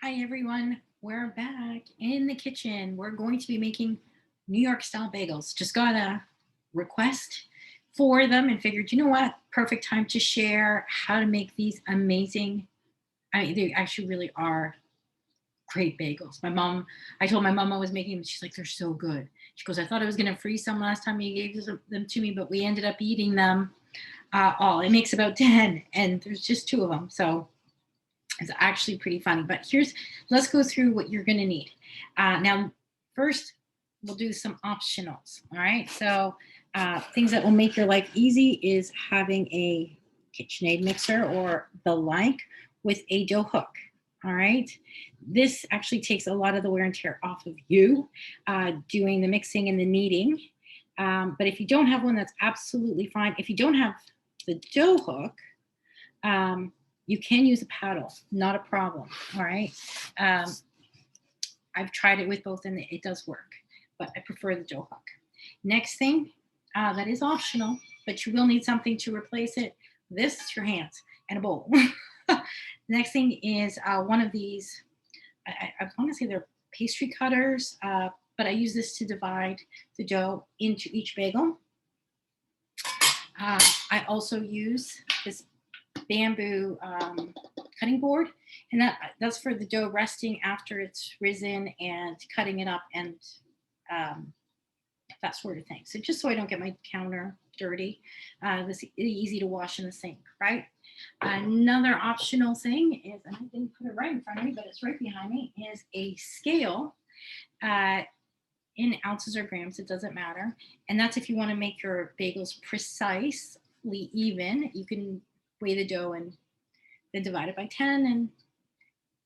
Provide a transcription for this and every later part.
Hi everyone, we're back in the kitchen. We're going to be making New York style bagels. Just got a request for them and figured, you know what, perfect time to share how to make these amazing. I mean, they actually really are great bagels. I told my mom I was making them. She's like, they're so good. She goes, I thought I was going to freeze some last time you gave them to me, but we ended up eating them all. It makes about 10 and there's just two of them. So it's actually pretty funny, but let's go through what you're going to need. Now, first, we'll do some optionals. All right. So things that will make your life easy is having a KitchenAid mixer or the like with a dough hook. All right. This actually takes a lot of the wear and tear off of you doing the mixing and the kneading. But if you don't have one, that's absolutely fine. If you don't have the dough hook, you can use a paddle, not a problem. All right. I've tried it with both and it does work, but I prefer the dough hook. Next thing that is optional, but you will need something to replace it. This is your hands and a bowl. Next thing is one of these, I want to say they're pastry cutters, but I use this to divide the dough into each bagel. I also use this bamboo cutting board, and that's for the dough resting after it's risen and cutting it up and that sort of thing. So just so I don't get my counter dirty, this is easy to wash in the sink, right? Another optional thing is, and I didn't put it right in front of me, but it's right behind me, is a scale in ounces or grams, it doesn't matter. And that's if you want to make your bagels precisely even. You can weigh the dough and then divide it by 10 and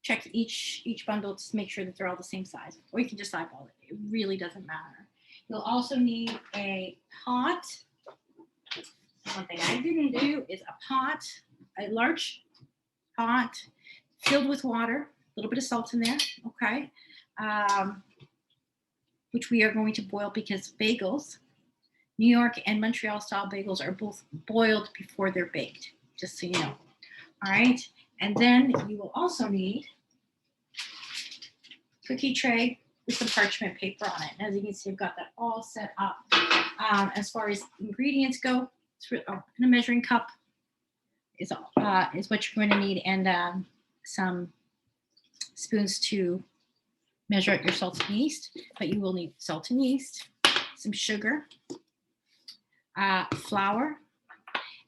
check each bundle to make sure that they're all the same size. Or you can just eyeball it. It really doesn't matter. You'll also need a pot. One thing I didn't do is a large pot filled with water, a little bit of salt in there, okay, which we are going to boil because bagels, New York and Montreal style bagels, are both boiled before they're baked, just so you know. All right. And then you will also need a cookie tray with some parchment paper on it. And as you can see, I've got that all set up. As far as ingredients go, in a measuring cup is what you're going to need, and some spoons to measure out your salt and yeast. But you will need salt and yeast, some sugar, flour,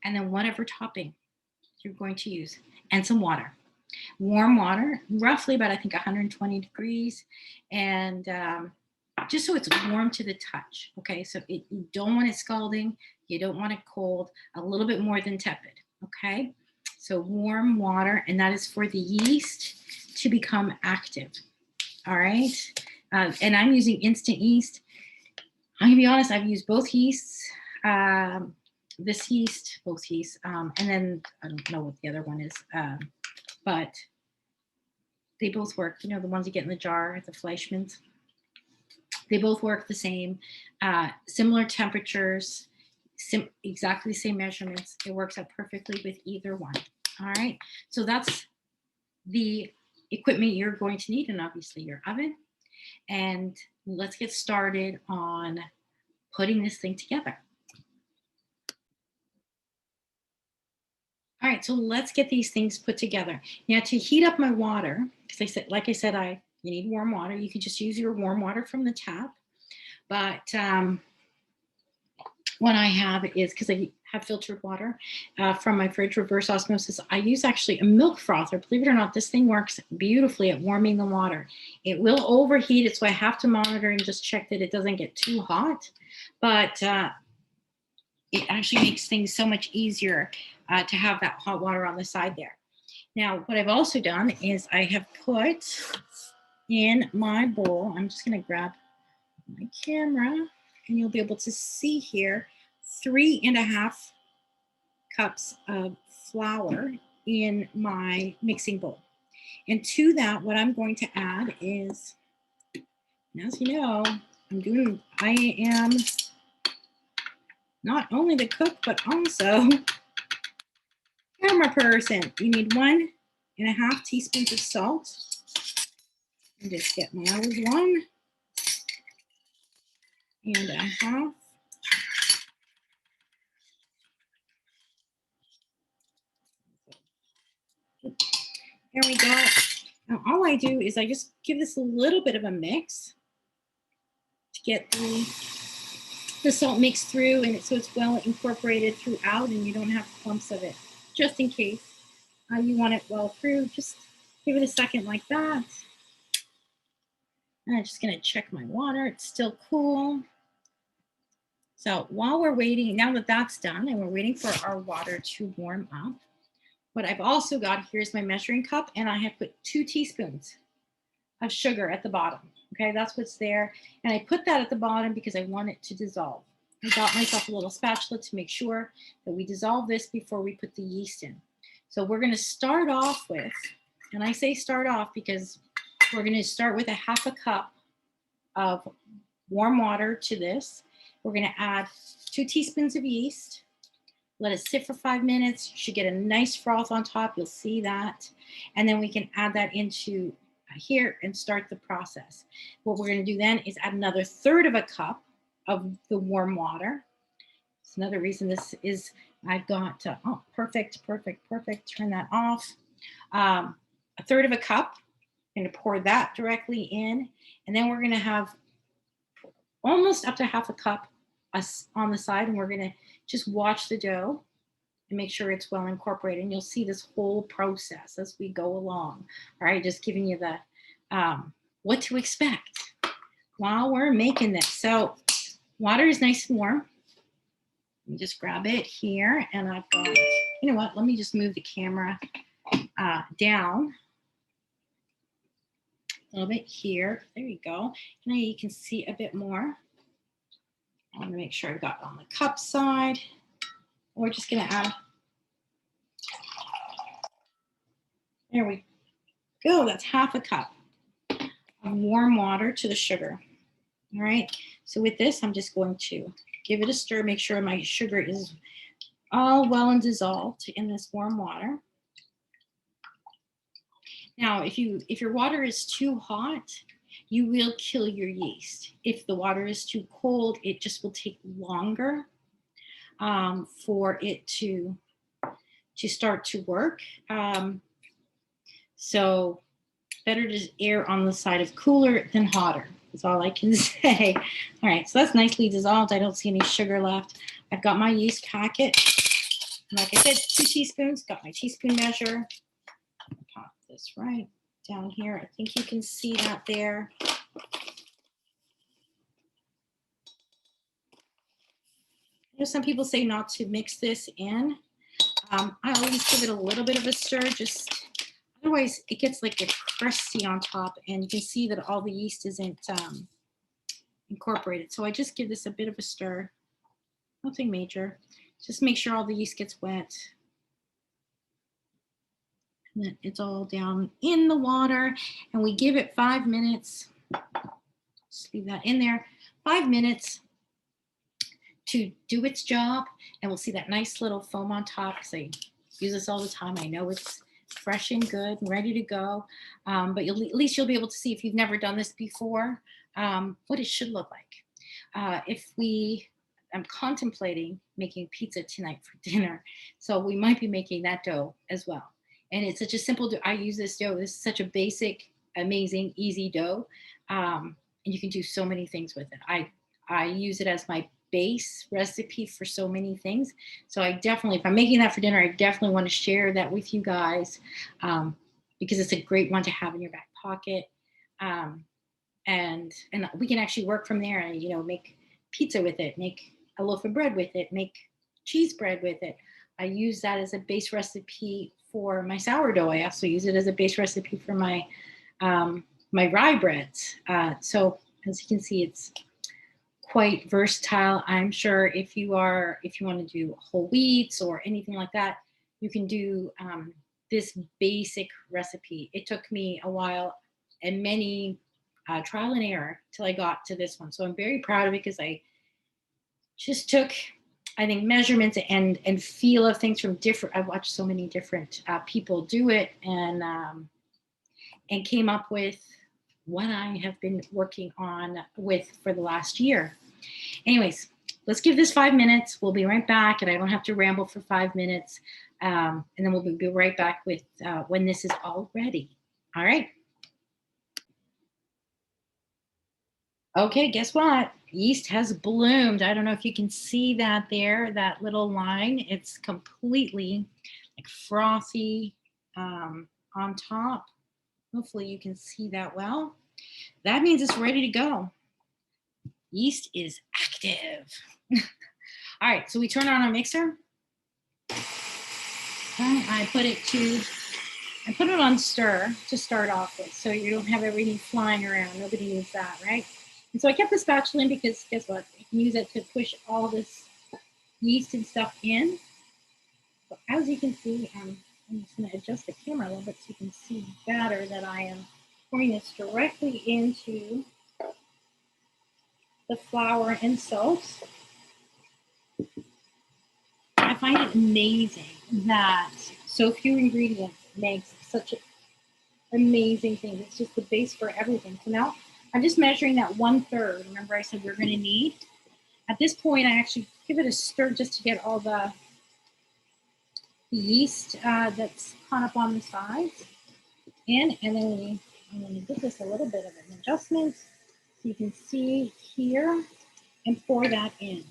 and then whatever topping you're going to use, and some water. Warm water, roughly about, I think, 120 degrees, and just so it's warm to the touch. Okay, so you don't want it scalding, you don't want it cold, a little bit more than tepid. Okay, so warm water, and that is for the yeast to become active. All right, and I'm using instant yeast. I'm gonna be honest, I've used both yeasts. This yeast, both yeasts, and then I don't know what the other one is, but they both work. You know, the ones you get in the jar at the Fleischmann's, they both work the same, similar temperatures, exactly the same measurements. It works out perfectly with either one. All right, so that's the equipment you're going to need, and obviously your oven. And let's get started on putting this thing together. All right, so let's get these things put together. Now, to heat up my water, because like I said, you need warm water. You can just use your warm water from the tap. But what I have is, because I have filtered water from my fridge, reverse osmosis, I use actually a milk frother. Believe it or not, this thing works beautifully at warming the water. It will overheat it, so I have to monitor and just check that it doesn't get too hot. But it actually makes things so much easier to have that hot water on the side there. Now, what I've also done is I have put in my bowl, I'm just going to grab my camera and you'll be able to see here, 3.5 cups of flour in my mixing bowl. And to that, what I'm going to add is, as you know, I am not only the cook, but also camera person. You need 1.5 teaspoons of salt. And just get my other 1.5. There we go. Now all I do is I just give this a little bit of a mix to get the salt mixed through, and so it's well incorporated throughout and you don't have clumps of it. Just in case you want it well through, just give it a second like that. And I'm just gonna check my water, it's still cool. So while we're waiting, now that that's done and we're waiting for our water to warm up, what I've also got here is my measuring cup, and I have put 2 teaspoons of sugar at the bottom. Okay, that's what's there. And I put that at the bottom because I want it to dissolve. I got myself a little spatula to make sure that we dissolve this before we put the yeast in. So we're gonna start off with, and I say start off because we're gonna start with a 1/2 cup of warm water to this. We're gonna add 2 teaspoons of yeast. Let it sit for 5 minutes. You should get a nice froth on top. You'll see that. And then we can add that into here and start the process. What we're going to do then is add another 1/3 cup of the warm water. It's another reason this is, I've got, oh, perfect. Turn that off. 1/3 cup. I'm going to pour that directly in. And then we're going to have almost up to 1/2 cup on the side, and we're going to just watch the dough and make sure it's well incorporated. And you'll see this whole process as we go along. All right, just giving you the what to expect while we're making this. So water is nice and warm. Let me just grab it here, and I've got, you know what, let me just move the camera down a little bit here. There you go. Now you can see a bit more. I want to make sure I've got on the cup side. We're just going to add, there we go, that's 1/2 cup of warm water to the sugar. All right, so with this, I'm just going to give it a stir, make sure my sugar is all well and dissolved in this warm water. Now, if your water is too hot, you will kill your yeast. If the water is too cold, it just will take longer for it to start to work. So better to err on the side of cooler than hotter. That's all I can say. All right, so that's nicely dissolved. I don't see any sugar left. I've got my yeast packet. Like I said, 2 teaspoons. Got my teaspoon measure. Pop this right down here. I think you can see that there. You know, some people say not to mix this in. I always give it a little bit of a stir, just otherwise it gets like a crusty on top, and you can see that all the yeast isn't incorporated. So I just give this a bit of a stir, nothing major. Just make sure all the yeast gets wet. And then it's all down in the water, and we give it 5 minutes. Just leave that in there, 5 minutes to do its job, and we'll see that nice little foam on top because I use this all the time. I know it's fresh and good and ready to go, but at least you'll be able to see, if you've never done this before, what it should look like. I'm contemplating making pizza tonight for dinner, so we might be making that dough as well. And it's such a simple dough. I use this dough. This is such a basic, amazing, easy dough, and you can do so many things with it. I use it as my base recipe for so many things. So I definitely, if I'm making that for dinner, I definitely want to share that with you guys, because it's a great one to have in your back pocket. And we can actually work from there and, make pizza with it, make a loaf of bread with it, make cheese bread with it. I use that as a base recipe for my sourdough. I also use it as a base recipe for my my rye breads. So as you can see, it's quite versatile. I'm sure if you want to do whole wheats or anything like that, you can do this basic recipe. It took me a while and many trial and error till I got to this one. So I'm very proud of it because I just took, I think, measurements and feel of things from different. I've watched so many different people do it, and came up with what I have been working on with for the last year. Anyways, let's give this 5 minutes. We'll be right back, and I don't have to ramble for 5 minutes. And then we'll be right back with when this is all ready. All right. Okay, guess what? Yeast has bloomed. I don't know if you can see that there, that little line. It's completely like frothy on top. Hopefully you can see that well. That means it's ready to go. Yeast is active. All right, so we turn on our mixer. I put it on stir to start off with, so you don't have everything flying around. Nobody needs that, right? And so I kept the spatula in because guess what? I can use it to push all this yeast and stuff in. But as you can see, I'm just going to adjust the camera a little bit so you can see better that I am pouring this directly into the flour and salt. I find it amazing that so few ingredients makes such an amazing thing. It's just the base for everything. So now I'm just measuring that 1/3. Remember I said we're going to need. At this point, I actually give it a stir just to get all the yeast that's caught up on the sides in. And then I'm going to give this a little bit of an adjustment so you can see here and pour that in.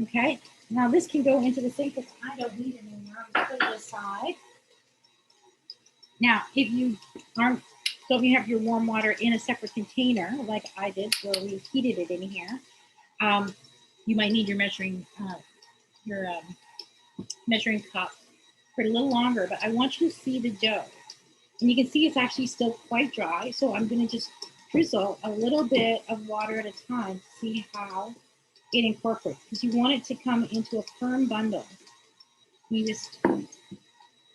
Okay, now this can go into the sink because I don't need it anymore. I'm going to put it aside. Now, if you don't have your warm water in a separate container like I did, where we heated it in here, you might need your measuring cup for a little longer. But I want you to see the dough, and you can see it's actually still quite dry. So I'm going to just drizzle a little bit of water at a time to see how it incorporates, because you want it to come into a firm bundle.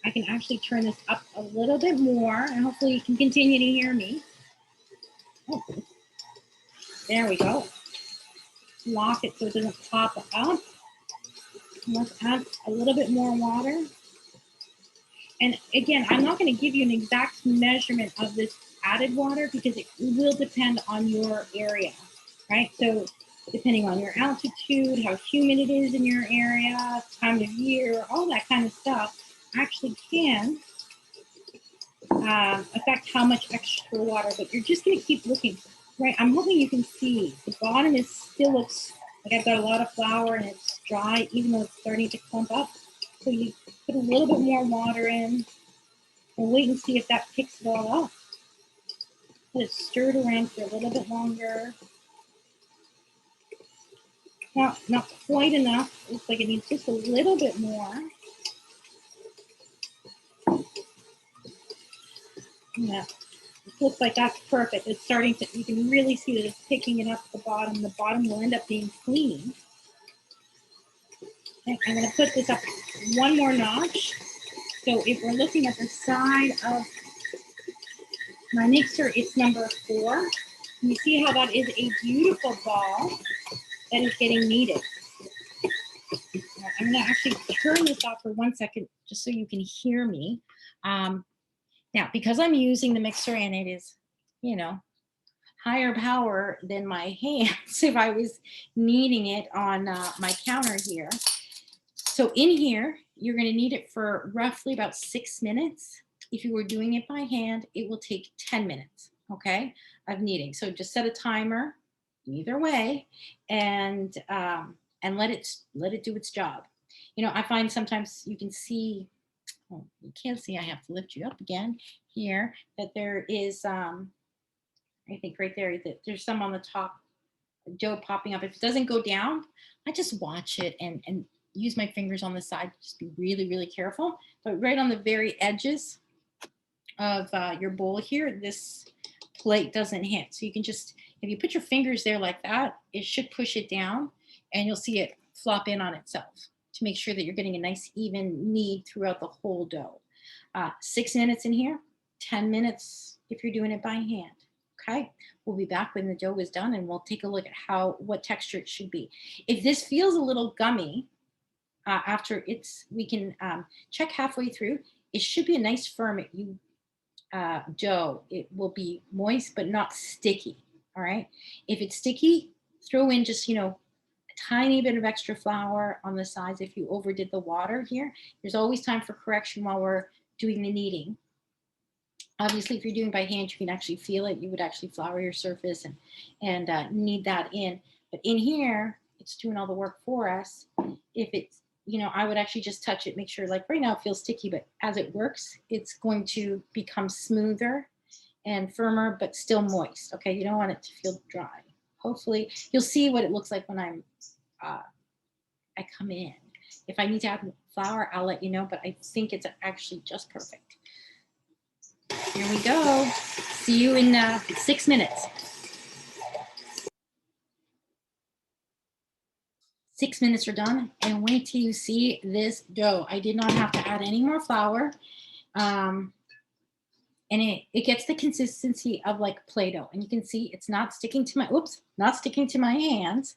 I can actually turn this up a little bit more, and hopefully you can continue to hear me. Oh, there we go. Lock it so it doesn't pop up. Let's add a little bit more water. And again, I'm not going to give you an exact measurement of this added water because it will depend on your area, right? So depending on your altitude, how humid it is in your area, time of year, all that kind of stuff actually can affect how much extra water, but you're just going to keep looking, right? I'm hoping you can see the bottom still looks like I've got a lot of flour and it's dry, even though it's starting to clump up. So you put a little bit more water in and wait and see if that picks it all up. Let it stir it around for a little bit longer. Not quite enough. Looks like it needs just a little bit more. Yeah, it looks like that's perfect. It's starting to, you can really see that it's picking it up at the bottom. The bottom will end up being clean. Okay, I'm going to put this up one more notch. So if we're looking at the side of my mixer, it's number 4. And you see how that is a beautiful ball that is getting kneaded. I'm going to actually turn this off for 1 second just so you can hear me. Now, because I'm using the mixer and it is, higher power than my hands if I was kneading it on my counter here. So in here, you're going to knead it for roughly about 6 minutes. If you were doing it by hand, it will take 10 minutes, okay, of kneading. So just set a timer either way and let it do its job. I find sometimes you can see, oh, you can't see, I have to lift you up again here, that there is, I think right there, that there's some on the top dough popping up. If it doesn't go down, I just watch it and use my fingers on the side. Just be really, really careful. But right on the very edges of your bowl here, this plate doesn't hit. So you can just, if you put your fingers there like that, it should push it down and you'll see it flop in on itself to make sure that you're getting a nice even knead throughout the whole dough. 6 minutes in here, 10 minutes if you're doing it by hand. Okay, we'll be back when the dough is done and we'll take a look at what texture it should be. If this feels a little gummy after we can check halfway through. It should be a nice firm. You dough, it will be moist but not sticky. All right. If it's sticky, throw in just, a tiny bit of extra flour on the sides if you overdid the water here. There's always time for correction while we're doing the kneading. Obviously, if you're doing by hand, you can actually feel it. You would actually flour your surface and knead that in. But in here, it's doing all the work for us. If it's, I would actually just touch it, make sure, like right now it feels sticky, but as it works, it's going to become smoother and firmer, but still moist. Okay, you don't want it to feel dry. Hopefully, you'll see what it looks like when I come in. If I need to add flour, I'll let you know, but I think it's actually just perfect. Here we go. See you in 6 minutes. 6 minutes are done, and wait till you see this dough. I did not have to add any more flour. And it gets the consistency of like Play-Doh. And you can see it's not sticking to my hands.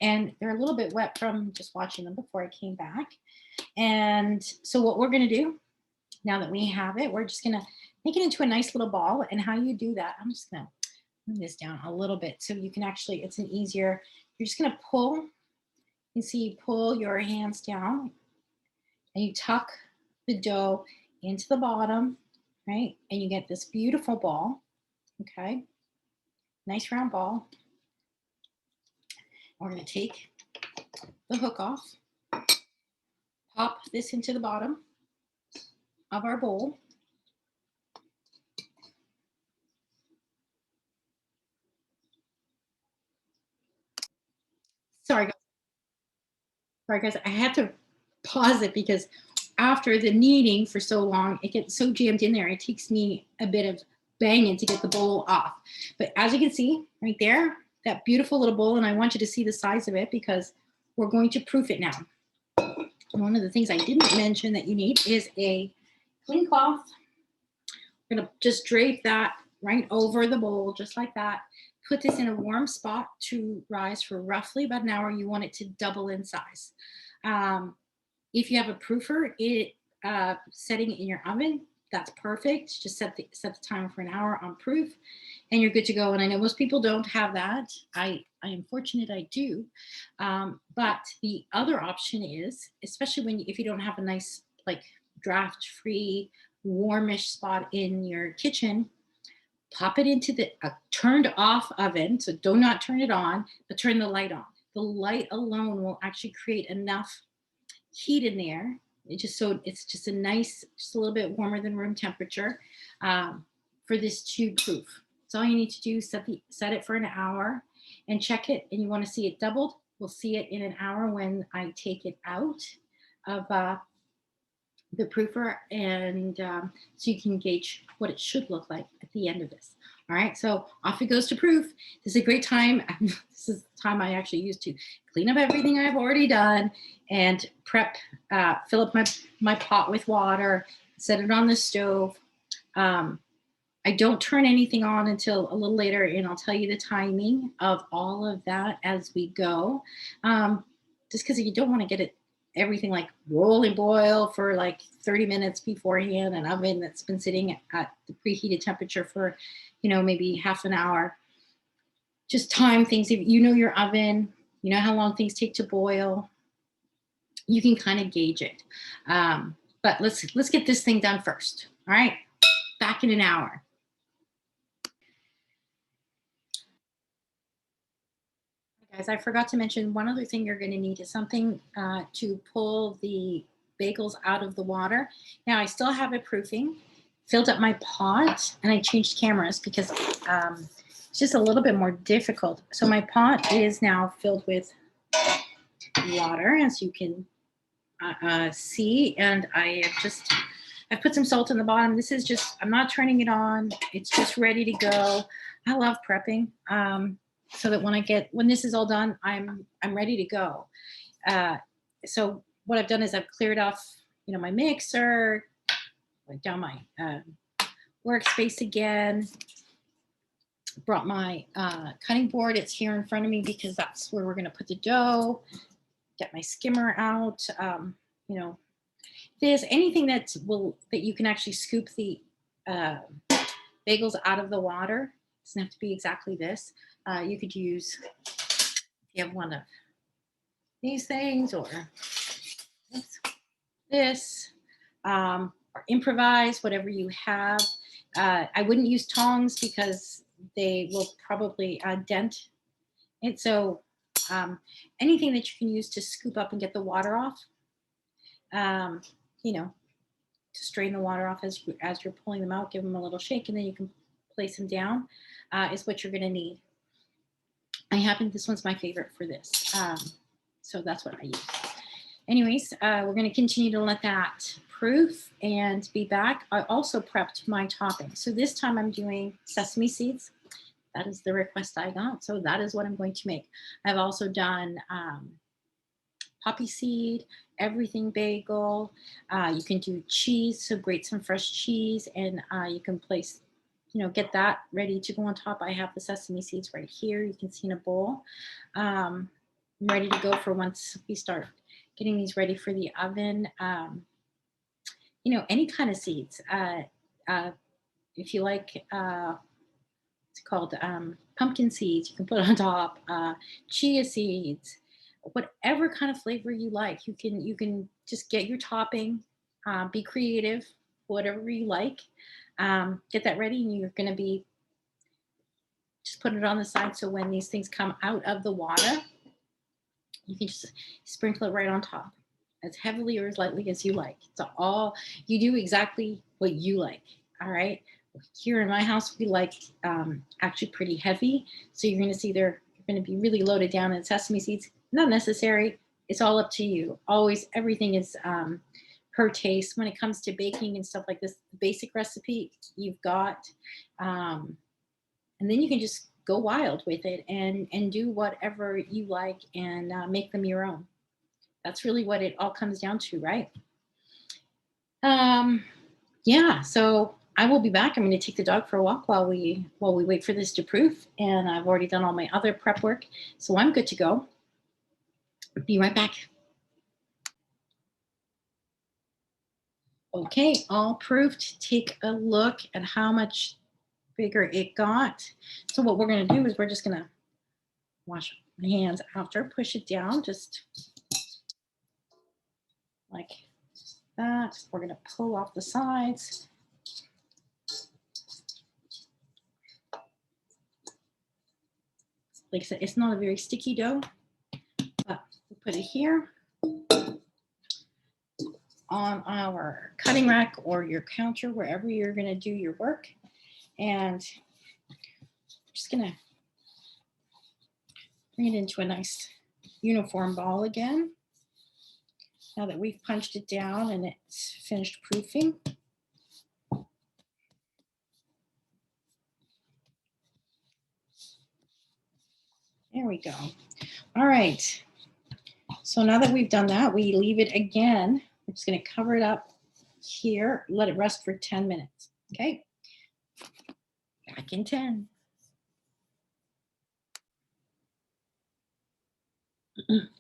And they're a little bit wet from just watching them before I came back. And so what we're gonna do, now that we have it, we're just gonna make it into a nice little ball. And how you do that, I'm just gonna move this down a little bit so you can actually, it's an easier, you're just gonna pull, you see, you pull your hands down and you tuck the dough into the bottom, right? And you get this beautiful ball, okay? Nice round ball. We're gonna take the hook off, pop this into the bottom of our bowl. Sorry guys, I had to pause it because after the kneading for so long, it gets so jammed in there. It takes me a bit of banging to get the bowl off. But as you can see right there, that beautiful little bowl, and I want you to see the size of it because we're going to proof it now. And one of the things I didn't mention that you need is a clean cloth. We're gonna just drape that right over the bowl, just like that. Put this in a warm spot to rise for roughly about an hour. You want it to double in size. If you have a proofer, setting it in your oven, that's perfect. Just set the timer for an hour on proof, and you're good to go. And I know most people don't have that. I am fortunate I do. But the other option is, especially if you don't have a nice like draft-free, warmish spot in your kitchen, pop it into the turned off oven. So do not turn it on, but turn the light on. The light alone will actually create enough heat in there. It's just a nice, just a little bit warmer than room temperature for this to proof. So all you need to do is set it for an hour and check it. And you want to see it doubled. We'll see it in an hour when I take it out of the proofer, and so you can gauge what it should look like at the end of this. All right, so off it goes to proof. This is a great time. This is the time I actually use to clean up everything I've already done and prep, fill up my pot with water, set it on the stove. I don't turn anything on until a little later, and I'll tell you the timing of all of that as we go. Just because you don't want to get everything like rolling boil for like 30 minutes beforehand, an oven that's been sitting at the preheated temperature for, maybe half an hour. Just time things. If you know your oven, you know how long things take to boil, you can kind of gauge it. But let's get this thing done first. All right, back in an hour. Guys, I forgot to mention one other thing you're going to need is something to pull the bagels out of the water. Now, I still have it proofing, filled up my pot, and I changed cameras because it's just a little bit more difficult. So my pot is now filled with water, as you can see, and I've put some salt in the bottom. This is just, I'm not turning it on. It's just ready to go. I love prepping. So that when this is all done, I'm ready to go. So what I've done is I've cleared off, my mixer, went down my workspace again, brought my cutting board. It's here in front of me because that's where we're going to put the dough. Get my skimmer out. If there's anything that you can actually scoop the bagels out of the water. It doesn't have to be exactly this. You could use, if you have one of these things, or this, or improvise, whatever you have. I wouldn't use tongs because they will probably dent it. So anything that you can use to scoop up and get the water off, um, you know, to strain the water off as you're pulling them out, give them a little shake, and then you can place them down, is what you're going to need. This one's my favorite for this. So that's what I use. Anyways, we're going to continue to let that proof and be back. I also prepped my topping. So this time I'm doing sesame seeds. That is the request I got. So that is what I'm going to make. I've also done poppy seed, everything bagel. You can do cheese, so grate some fresh cheese, and you can place, get that ready to go on top. I have the sesame seeds right here. You can see in a bowl. I'm ready to go for once we start getting these ready for the oven. Any kind of seeds. If you like, it's called pumpkin seeds, you can put on top, chia seeds, whatever kind of flavor you like. You can just get your topping, be creative, whatever you like. Get that ready, and you're going to be just put it on the side. So when these things come out of the water, you can just sprinkle it right on top, as heavily or as lightly as you like. So you do exactly what you like. All right. Here in my house, we like actually pretty heavy. So you're going to see they're going to be really loaded down in sesame seeds. Not necessary. It's all up to you. Always, everything is per taste. When it comes to baking and stuff like this, the basic recipe you've got, and then you can just go wild with it and do whatever you like and make them your own. That's really what it all comes down to, right? Yeah, so I will be back. I'm going to take the dog for a walk while we wait for this to proof. And I've already done all my other prep work, so I'm good to go. Be right back. Okay, all proofed. Take a look at how much bigger it got. So what we're going to do is we're just going to wash my hands after, push it down just like that. We're going to pull off the sides. Like I said, it's not a very sticky dough, but we'll put it here on our cutting rack or your counter, wherever you're going to do your work. And I'm just going to bring it into a nice uniform ball again. Now that we've punched it down and it's finished proofing. There we go. All right. So now that we've done that, we leave it again. We're just going to cover it up here, let it rest for 10 minutes. Okay. Back in 10.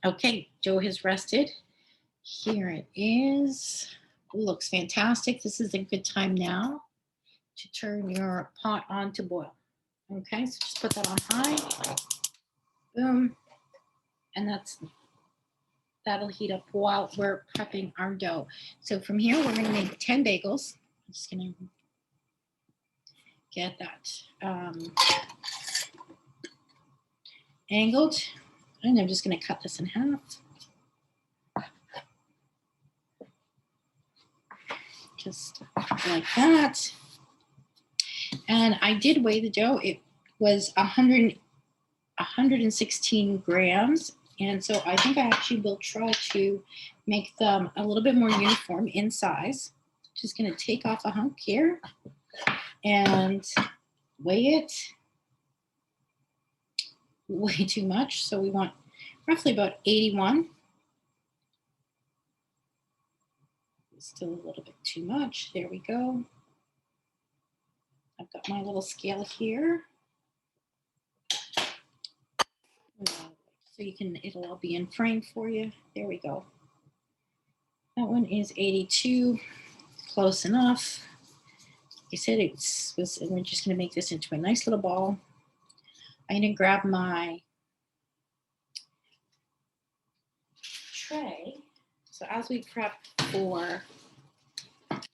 Okay, dough has rested. Here it is. It looks fantastic. This is a good time now to turn your pot on to boil. Okay, so just put that on high. Boom. And that'll heat up while we're prepping our dough. So from here, we're going to make 10 bagels. I'm just going to get that angled. And I'm just going to cut this in half. Just like that. And I did weigh the dough. It was 116 grams. And so I think I actually will try to make them a little bit more uniform in size. Just going to take off a hunk here and weigh it. Way too much. So we want roughly about 81. Still a little bit too much. There we go. I've got my little scale here. So it'll all be in frame for you. There we go. That one is 82. Close enough. I said and we're just going to make this into a nice little ball. I'm going to grab my tray. So as we prep for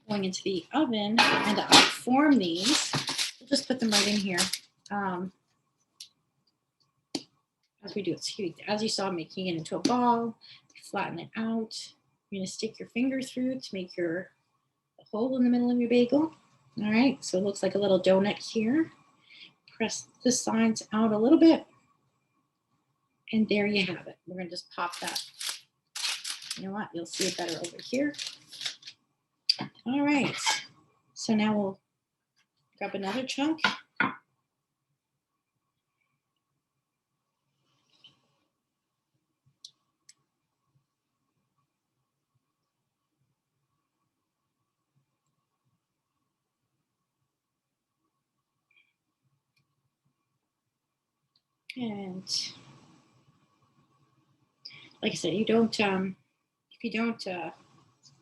going into the oven and to form these, we'll just put them right in here as we do it. So as you saw, making it into a ball, flatten it out. You're going to stick your finger through to make the hole in the middle of your bagel. All right, so it looks like a little donut here. Press the sides out a little bit, and there you have it. We're going to just pop that. You know what? You'll see it better over here. All right, so now we'll grab another chunk. And like I said, you don't, if you don't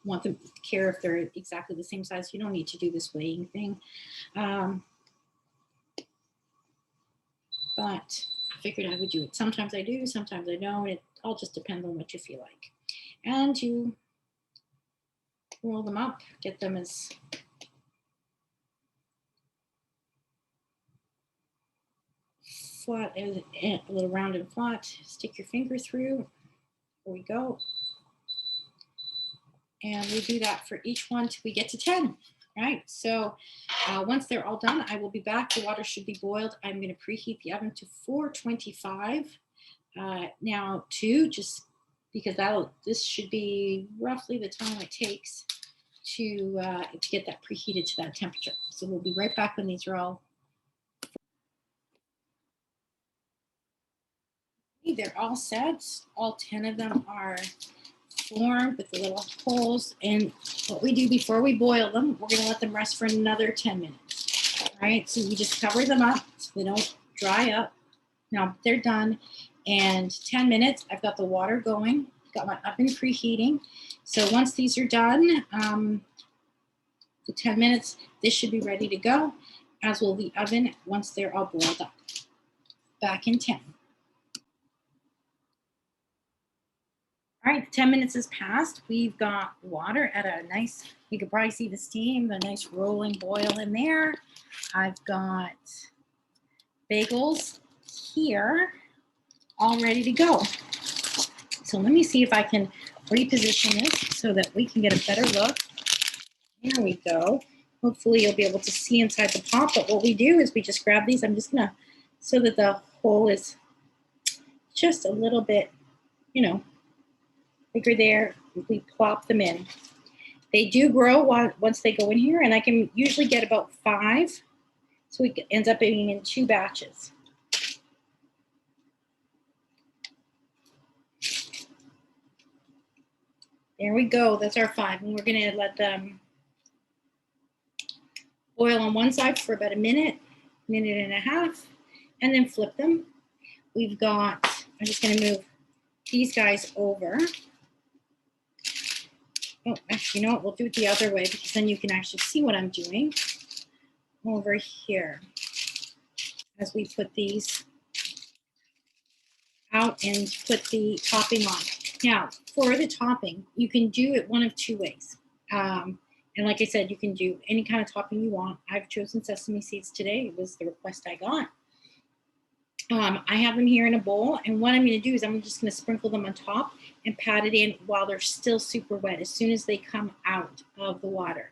want them to care if they're exactly the same size, you don't need to do this weighing thing. But I figured I would do it. Sometimes I do, sometimes I don't. It all just depends on what you feel like. And you roll them up, get them as flat, a little round and flat. Stick your finger through. There we go. And we do that for each one till we get to 10. Right, so once they're all done, I will be back. The water should be boiled. I'm going to preheat the oven to 425 now too, just because this should be roughly the time it takes to get that preheated to that temperature. So we'll be right back when these are all. They're all set. All 10 of them are formed with the little holes. And what we do before we boil them, we're going to let them rest for another 10 minutes. All right, so you just cover them up so they don't dry up. Now they're done. And 10 minutes, I've got the water going, got my oven preheating. So once these are done, the 10 minutes, this should be ready to go, as will the oven once they're all boiled up. Back in 10. All right, 10 minutes has passed. We've got water at a nice, you can probably see the steam, the nice rolling boil in there. I've got bagels here, all ready to go. So let me see if I can reposition this so that we can get a better look. There we go. Hopefully you'll be able to see inside the pot, but what we do is we just grab these. I'm just gonna, so that the hole is just a little bit, bigger there, we plop them in. They do grow once they go in here, and I can usually get about 5, so it ends up being in 2 batches. There we go, that's our 5, and we're gonna let them boil on one side for about a minute and a half, and then flip them. We've got, I'm just gonna move these guys over. Oh, actually, you know what? We'll do it the other way because then you can actually see what I'm doing over here as we put these out and put the topping on. Now, for the topping, you can do it one of 2 ways. And like I said, you can do any kind of topping you want. I've chosen sesame seeds today. It was the request I got. I have them here in a bowl, and what I'm going to do is I'm just going to sprinkle them on top and pat it in while they're still super wet as soon as they come out of the water.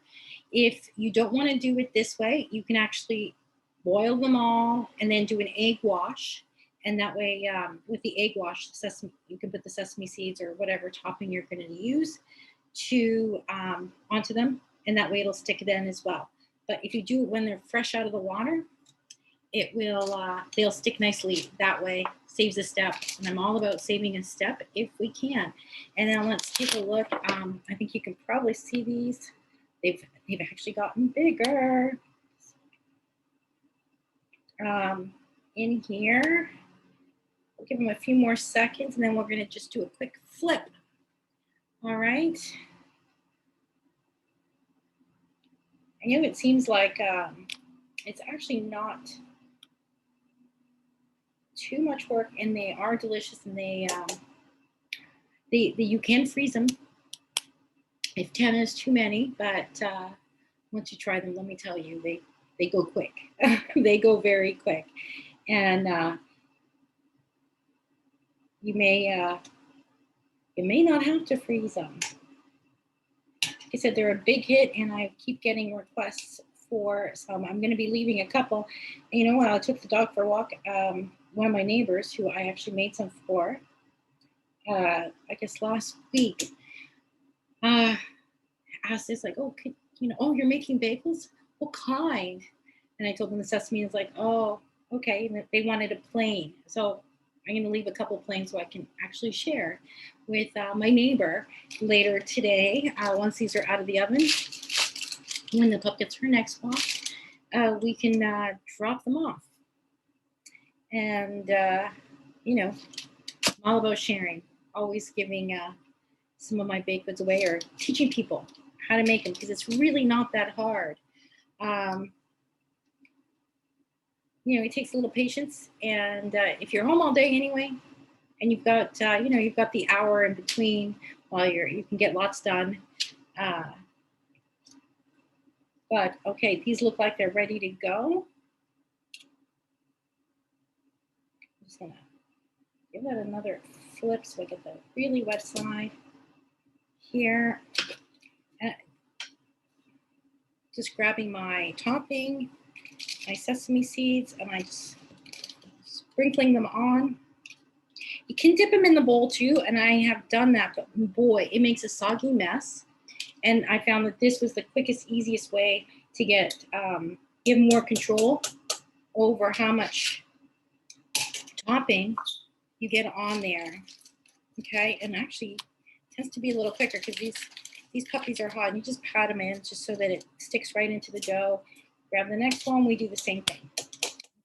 If you don't want to do it this way, you can actually boil them all and then do an egg wash, and that way with the egg wash, you can put the sesame seeds or whatever topping you're going to use onto them, and that way it'll stick then as well. But if you do it when they're fresh out of the water, it will they'll stick nicely that way. Saves a step, and I'm all about saving a step if we can. And then let's take a look. I think you can probably see these. They've actually gotten bigger in here. We'll give them a few more seconds, and then we're going to just do a quick flip. All right. I know it seems like it's actually not too much work, and they are delicious, and they you can freeze them if 10 is too many, but once you try them, let me tell you, they go quick. They go very quick, and you may not have to freeze them. Like I said, they're a big hit, and I keep getting requests for some. I'm going to be leaving a couple. And you know what? I took the dog for a walk. One of my neighbors, who I actually made some for, I guess last week, asked this, like, oh, oh, you're making bagels? What kind? And I told them the sesame is like, oh, okay. And they wanted a plain. So I'm going to leave a couple plain so I can actually share with my neighbor later today. Once these are out of the oven, when the pup gets her next walk, we can drop them off. And, I'm all about sharing, always giving some of my baked goods away, or teaching people how to make them, because it's really not that hard. It takes a little patience, and if you're home all day anyway, and you've got you've got the hour in between while you can get lots done. But okay, these look like they're ready to go. I'm just gonna give that another flip so I get the really wet side here. Just grabbing my topping, my sesame seeds, and I'm just sprinkling them on. You can dip them in the bowl too, and I have done that, but boy, it makes a soggy mess. And I found that this was the quickest, easiest way to get give more control over how much topping you get on there. Okay, and actually it tends to be a little quicker because these puppies are hot, and you just pat them in just so that it sticks right into the dough. Grab the next one, we do the same thing.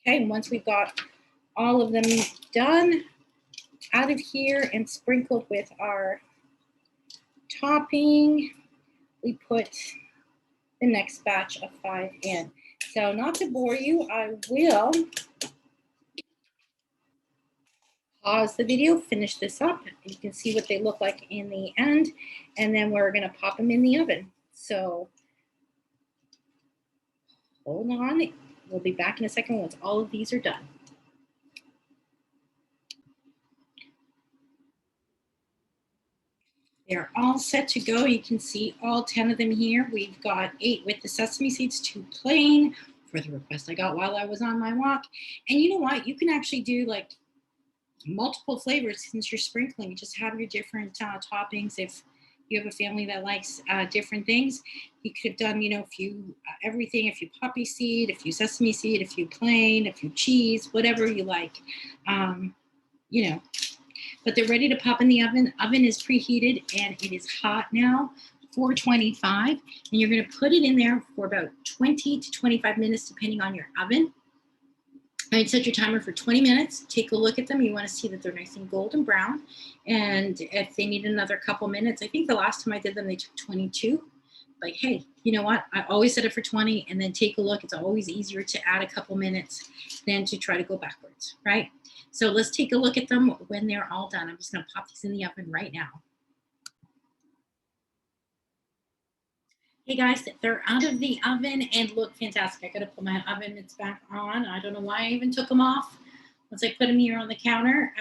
Okay, and once we've got all of them done, out of here and sprinkled with our topping, we put the next batch of 5 in. So not to bore you, I will pause the video, finish this up. You can see what they look like in the end, and then we're gonna pop them in the oven. So hold on, we'll be back in a second once all of these are done. They're all set to go. You can see all 10 of them here. We've got 8 with the sesame seeds, 2 plain for the request I got while I was on my walk. And you know what? You can actually do like multiple flavors since you're sprinkling. Just have your different toppings. If you have a family that likes different things, you could have done, a few everything, a few poppy seed, a few sesame seed, a few plain, a few cheese, whatever you like. But they're ready to pop in the oven. Oven is preheated and it is hot now, 425. And you're going to put it in there for about 20 to 25 minutes, depending on your oven. I'd set your timer for 20 minutes. Take a look at them. You want to see that they're nice and golden brown. And if they need another couple minutes, I think the last time I did them, they took 22. Like, hey, you know what? I always set it for 20 and then take a look. It's always easier to add a couple minutes than to try to go backwards, right? So let's take a look at them when they're all done. I'm just going to pop these in the oven right now. Hey guys, they're out of the oven and look fantastic. I got to put my oven mitts back on. I don't know why I even took them off once I put them here on the counter.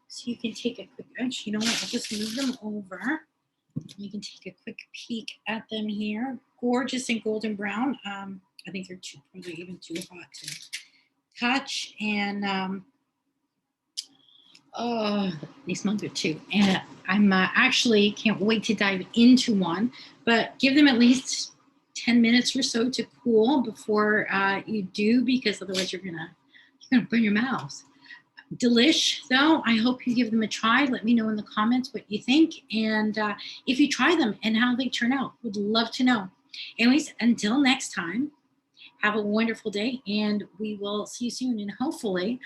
So you can take a quick, actually, you know what? I'll just move them over. You can take a quick peek at them here. Gorgeous and golden brown. I think they're probably even too hot to touch, and oh, they smell good too. And I'm actually can't wait to dive into one, but give them at least 10 minutes or so to cool before you do, because otherwise you're gonna burn your mouth. Delish though. I hope you give them a try. Let me know in the comments what you think, and if you try them and how they turn out. Would love to know. Anyways, until next time, have a wonderful day, and we will see you soon. And hopefully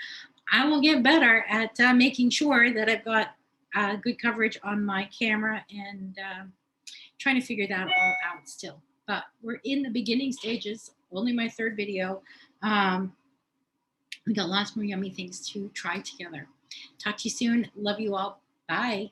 I will get better at making sure that I've got good coverage on my camera, and trying to figure that all out still. but we're in the beginning stages, only my third video. Um, we got lots more yummy things to try together. Talk to you soon. Love you all. Bye.